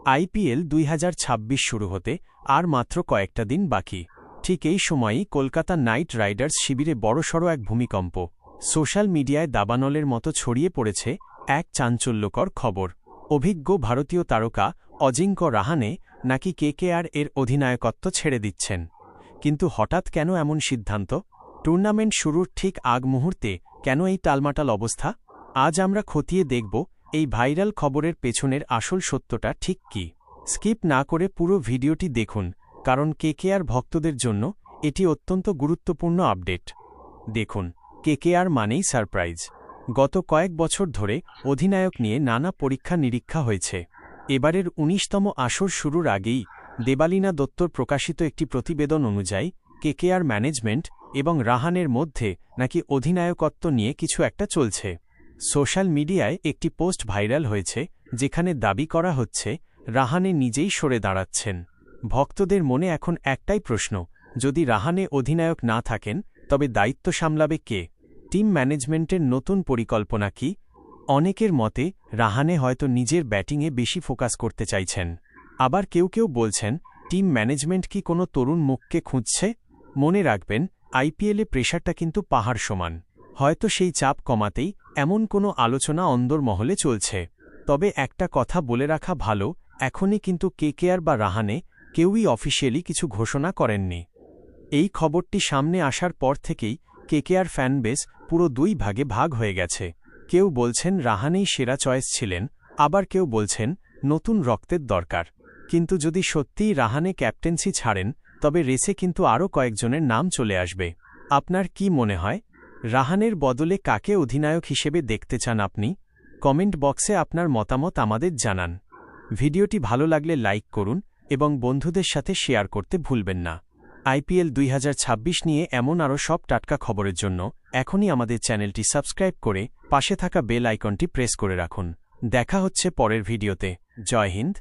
IPL ২০২৬ শুরু হতে আর মাত্র কয়েকটা দিন বাকি। ঠিক এই সময়ই কলকাতা নাইট রাইডার্স শিবিরে বড়সড় এক ভূমিকম্প। সোশ্যাল মিডিয়ায় দাবানলের মতো ছড়িয়ে পড়েছে এক চাঞ্চল্যকর খবর। অভিজ্ঞ ভারতীয় তারকা অজিঙ্ক্য রাহানে নাকি কেকেআর এর অধিনায়কত্ব ছেড়ে দিচ্ছেন। কিন্তু হঠাৎ কেন এমন সিদ্ধান্ত? টুর্নামেন্ট শুরুর ঠিক আগ মুহূর্তে কেন এই টালমাটাল অবস্থা? আজ আমরা খতিয়ে দেখব এই ভাইরাল খবরের পেছনের আসল সত্যটা ঠিক কী। স্কিপ না করে পুরো ভিডিওটি দেখুন, কারণ কেকেআর ভক্তদের জন্য এটি অত্যন্ত গুরুত্বপূর্ণ আপডেট। দেখুন, কেকেআর মানেই সারপ্রাইজ। গত কয়েক বছর ধরে অধিনায়ক নিয়ে নানা পরীক্ষা নিরীক্ষা হয়েছে। এবারের ১৯তম আসর শুরুর আগেই দেবালিনা দত্তর প্রকাশিত একটি প্রতিবেদন অনুযায়ী কেকেআর ম্যানেজমেন্ট এবং রাহানের মধ্যে নাকি অধিনায়কত্ব নিয়ে কিছু একটা চলছে। সোশ্যাল মিডিয়ায় একটি পোস্ট ভাইরাল হয়েছে, যেখানে দাবি করা হচ্ছে রাহানে নিজেই সরে দাঁড়াচ্ছেন। ভক্তদের মনে এখন একটাই প্রশ্ন, যদি রাহানে অধিনায়ক না থাকেন তবে দায়িত্ব সামলাবে কে? টিম ম্যানেজমেন্টের নতুন পরিকল্পনা কি? অনেকের মতে রাহানে হয়তো নিজের ব্যাটিংয়ে বেশি ফোকাস করতে চাইছেন। আবার কেউ কেউ বলছেন টিম ম্যানেজমেন্ট কি কোনো তরুণ মুখকে খুঁজছে। মনে রাখবেন, আইপিএলে প্রেশারটা কিন্তু পাহাড় সমান। হয়তো সেই চাপ কমাতেই এমন কোনো আলোচনা অন্দরমহলে চলছে। তবে একটা কথা বলে রাখা ভালো, এখনই কিন্তু কেকেআর বা রাহানে কেউই অফিসিয়ালি কিছু ঘোষণা করেননি। এই খবরটি সামনে আসার পর থেকেই কেকেআর ফ্যানবেস পুরো দুই ভাগে ভাগ হয়ে গেছে। কেউ বলছেন রাহানেই সেরা চয়েস ছিলেন, আবার কেউ বলছেন নতুন রক্তের দরকার। কিন্তু যদি সত্যিই রাহানে ক্যাপ্টেন্সি ছাড়েন, তবে রেসে কিন্তু আরও কয়েকজনের নাম চলে আসবে। আপনার কি মনে হয়, রাহানের বদলে কাকে অধিনায়ক হিসেবে দেখতে চান আপনি? কমেন্ট বক্সে আপনার মতামত আমাদের জানান। ভিডিওটি ভালো লাগলে লাইক করুন এবং বন্ধুদের সাথে শেয়ার করতে ভুলবেন না। আইপিএল ২০২৬ নিয়ে এমন আরও সব টাটকা খবরের জন্য এখনই আমাদের চ্যানেলটি সাবস্ক্রাইব করে পাশে থাকা বেল আইকনটি প্রেস করে রাখুন। দেখা হচ্ছে পরের ভিডিওতে। জয় হিন্দ।